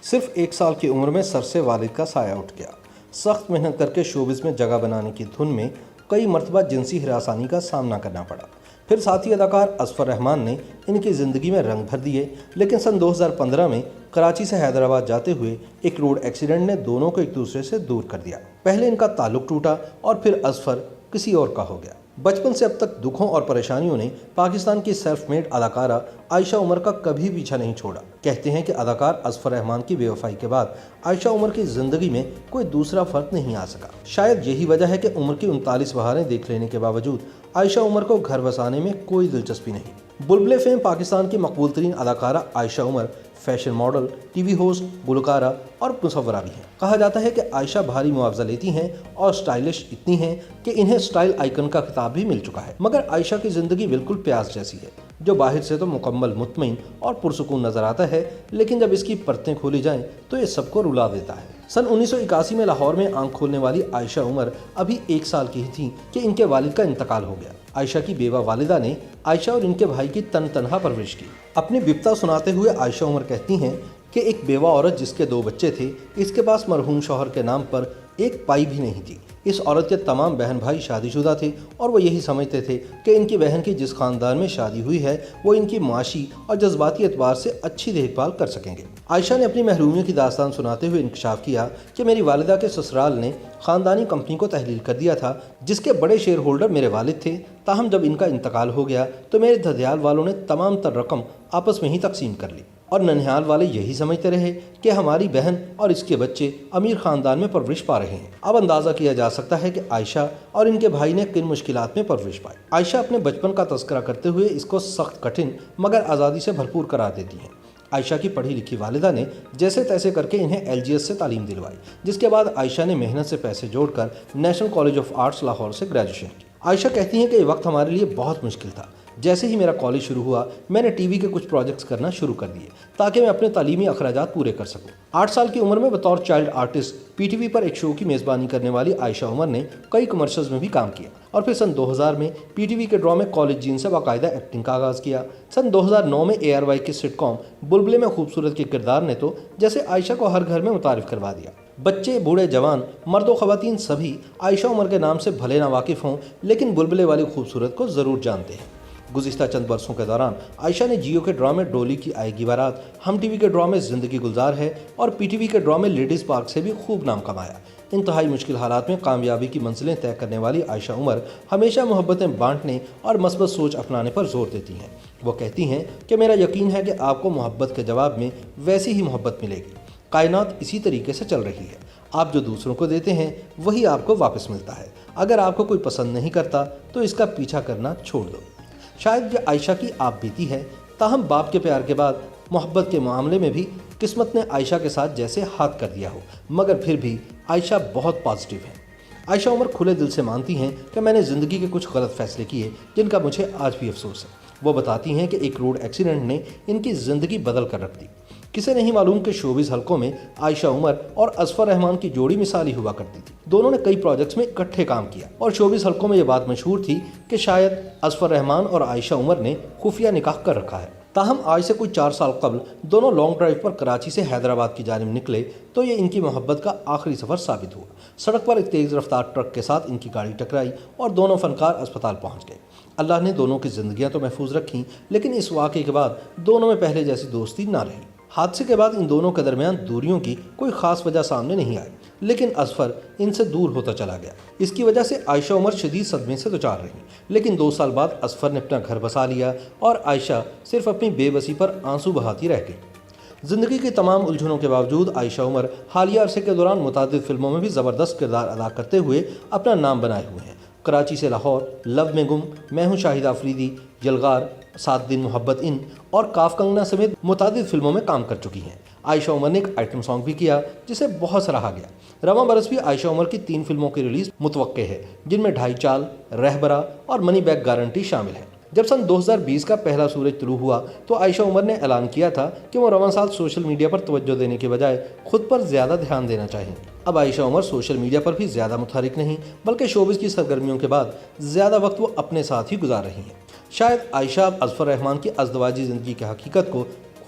صرف 1 سال کی عمر میں سر سے والد کا سایہ اٹھ گیا۔ سخت محنت کر کے شوبز میں جگہ بنانے کی دھن میں کئی مرتبہ جنسی ہراسانی کا سامنا کرنا پڑا۔ پھر ساتھی اداکار اظفر رحمان نے ان کی زندگی میں رنگ بھر دیے، لیکن سن 2015 میں کراچی سے حیدرآباد جاتے ہوئے ایک روڈ ایکسیڈنٹ نے دونوں کو ایک دوسرے سے دور کر دیا۔ پہلے ان کا تعلق ٹوٹا اور پھر اظفر کسی اور کا ہو گیا۔ بچپن سے اب تک دکھوں اور پریشانیوں نے پاکستان کی سیلف میڈ اداکارہ عائشہ عمر کا کبھی پیچھا نہیں چھوڑا۔ کہتے ہیں کہ اداکار اظفر رحمان کی بے وفائی کے بعد عائشہ عمر کی زندگی میں کوئی دوسرا فرد نہیں آ سکا۔ شاید یہی وجہ ہے کہ عمر کی 39 بہاریں دیکھ لینے کے باوجود عائشہ عمر کو گھر بسانے میں کوئی دلچسپی نہیں۔ بلبلے فیم پاکستان کی مقبول ترین اداکارہ Ayesha Omar fashion model, T V host, گلوکارہ اور مصورہ بھی ہیں۔ کہا جاتا ہے کہ عائشہ بھاری معاوضہ لیتی ہیں اور سٹائلش اتنی ہیں کہ انہیں سٹائل آئیکن کا خطاب بھی مل چکا ہے۔ مگر عائشہ کی زندگی بالکل پیاز جیسی ہے، جو باہر سے تو مکمل مطمئن اور پرسکون نظر آتا ہے، لیکن جب اس کی پرتیں کھولی جائیں تو یہ سب کو رلا دیتا ہے۔ سن 1981 میں لاہور میں آنکھ کھولنے والی عائشہ عمر ابھی 1 سال کی ہی تھیں کہ ان کے والد کا انتقال ہو گیا۔ عائشہ کی بیوہ والدہ نے عائشہ اور ان کے بھائی کی تنہا پرورش کی۔ اپنی بپتا سناتے ہوئے عائشہ عمر کہتی ہیں کہ ایک بیوہ عورت جس کے 2 بچے تھے، اس کے پاس مرحوم شوہر کے نام پر ایک پائی بھی نہیں تھی۔ اس عورت کے تمام بہن بھائی شادی شدہ تھے اور وہ یہی سمجھتے تھے کہ ان کی بہن کی جس خاندان میں شادی ہوئی ہے وہ ان کی معاشی اور جذباتی اعتبار سے اچھی دیکھ بھال کر سکیں گے۔ عائشہ نے اپنی محرومیوں کی داستان سناتے ہوئے انکشاف کیا کہ میری والدہ کے سسرال نے خاندانی کمپنی کو تحلیل کر دیا تھا، جس کے بڑے شیئر ہولڈر میرے والد تھے۔ تاہم جب ان کا انتقال ہو گیا تو میرے دھدیال والوں نے تمام تر رقم آپس میں ہی تقسیم کر لی اور ننہال والے یہی سمجھتے رہے کہ ہماری بہن اور اس کے بچے امیر خاندان میں پرورش پا رہے ہیں۔ اب اندازہ کیا جا سکتا ہے کہ عائشہ اور ان کے بھائی نے کن مشکلات میں پرورش پائی۔ عائشہ اپنے بچپن کا تذکرہ کرتے ہوئے اس کو سخت کٹھن مگر آزادی سے بھرپور قرار دیتی ہیں۔ عائشہ کی پڑھی لکھی والدہ نے جیسے تیسے کر کے انہیں LGS سے تعلیم دلوائی، جس کے بعد عائشہ نے محنت سے پیسے جوڑ کر national college of arts Lahore سے گریجویشن کی۔ عائشہ کہتی ہیں کہ یہ وقت ہمارے لیے بہت مشکل تھا۔ جیسے ہی میرا کالج شروع ہوا میں نے TV کے کچھ پروجیکٹس کرنا شروع کر دیے تاکہ میں اپنے تعلیمی اخراجات پورے کر سکوں۔ 8 سال کی عمر میں بطور چائلڈ آرٹسٹ PTV پر ایک شو کی میزبانی کرنے والی عائشہ عمر نے کئی کمرشلز میں بھی کام کیا اور پھر سن 2000 میں PTV کے ڈرامے کالج جین سے باقاعدہ ایکٹنگ کا آغاز کیا۔ سن 2009 میں ARY کی سٹ کام بلبلے میں خوبصورت کے کردار نے تو جیسے عائشہ کو ہر گھر میں متعارف کروا دیا۔ بچے، بوڑھے، جوان، مرد و خواتین سبھی عائشہ عمر کے نام سے بھلے نہ واقف ہوں، لیکن بلبلے والی خوبصورت کو ضرور جانتے ہیں۔ گزشتہ چند برسوں کے دوران عائشہ نے جیو کے ڈرامے ڈولی کی آئے گی بارات، ہم TV کے ڈرامے زندگی گلزار ہے اور PTV کے ڈرامے لیڈیز پارک سے بھی خوب نام کمایا۔ انتہائی مشکل حالات میں کامیابی کی منزلیں طے کرنے والی عائشہ عمر ہمیشہ محبتیں بانٹنے اور مثبت سوچ اپنانے پر زور دیتی ہیں۔ وہ کہتی ہیں کہ میرا یقین ہے کہ آپ کو محبت کے جواب میں ویسی ہی محبت ملے گی۔ کائنات اسی طریقے سے چل رہی ہے، آپ جو دوسروں کو دیتے ہیں وہی آپ کو واپس ملتا ہے۔ اگر آپ کو کوئی پسند نہیں کرتا تو اس کا پیچھا کرنا چھوڑ دو۔ شاید یہ عائشہ کی آپ بیتی ہے، تاہم باپ کے پیار کے بعد محبت کے معاملے میں بھی قسمت نے عائشہ کے ساتھ جیسے ہاتھ کر دیا ہو، مگر پھر بھی عائشہ بہت پازیٹیو ہے۔ عائشہ عمر کھلے دل سے مانتی ہیں کہ میں نے زندگی کے کچھ غلط فیصلے کیے جن کا مجھے آج بھی افسوس ہے۔ وہ بتاتی ہیں کہ ایک روڈ ایکسیڈنٹ نے ان کی زندگی بدل کر رکھ دی۔ کسے نہیں معلوم کہ شوبز حلقوں میں عائشہ عمر اور اظفر رحمان کی جوڑی مثالی ہوا کرتی تھی۔ دونوں نے کئی پروجیکٹس میں اکٹھے کام کیا اور شوبز حلقوں میں یہ بات مشہور تھی کہ شاید اظفر رحمان اور عائشہ عمر نے خفیہ نکاح کر رکھا ہے۔ تاہم آج سے کوئی 4 سال قبل دونوں لانگ ڈرائیو پر کراچی سے حیدرآباد کی جانب نکلے تو یہ ان کی محبت کا آخری سفر ثابت ہوا۔ سڑک پر ایک تیز رفتار ٹرک کے ساتھ ان کی گاڑی ٹکرائی اور دونوں فنکار اسپتال پہنچ گئے۔ اللہ نے دونوں کی زندگیاں تو محفوظ رکھیں، لیکن اس واقعے کے بعد دونوں میں پہلے جیسی دوستی نہ رہی۔ حادثے کے بعد ان دونوں کے درمیان دوریوں کی کوئی خاص وجہ سامنے نہیں آئی، لیکن اظفر ان سے دور ہوتا چلا گیا۔ اس کی وجہ سے عائشہ عمر شدید صدمے سے دوچار رہی، لیکن 2 سال بعد اظفر نے اپنا گھر بسا لیا اور عائشہ صرف اپنی بے بسی پر آنسو بہاتی رہ گئی۔ زندگی کی تمام الجھنوں کے باوجود عائشہ عمر حالیہ عرصے کے دوران متعدد فلموں میں بھی زبردست کردار ادا کرتے ہوئے اپنا نام بنائے ہوئے ہیں۔ کراچی سے لاہور، لو میں گم، میں ہوں شاہد آفریدی، یلغار، 7 دن محبت ان اور کاف کنگنا سمیت متعدد فلموں میں کام کر چکی ہیں۔ عائشہ عمر نے ایک آئٹم سانگ بھی کیا جسے بہت سراہا گیا۔ رواں برس بھی عائشہ عمر کی 3 فلموں کی ریلیز متوقع ہے، جن میں 2.5 چال، رہبرا اور منی بیک گارنٹی شامل ہیں۔ جب سن 2020 کا پہلا سورج طلوع ہوا تو عائشہ عمر نے اعلان کیا تھا کہ وہ رواں سال سوشل میڈیا پر توجہ دینے کے بجائے خود پر زیادہ دھیان دینا چاہیں گی۔ اب عائشہ عمر سوشل میڈیا پر بھی زیادہ متحرک نہیں، بلکہ شوبز کی سرگرمیوں کے بعد زیادہ وقت وہ اپنے ساتھ ہی گزار رہی ہیں۔ شاید عائشہ اب اظفر رحمان کی ازدواجی زندگی کی حقیقت کو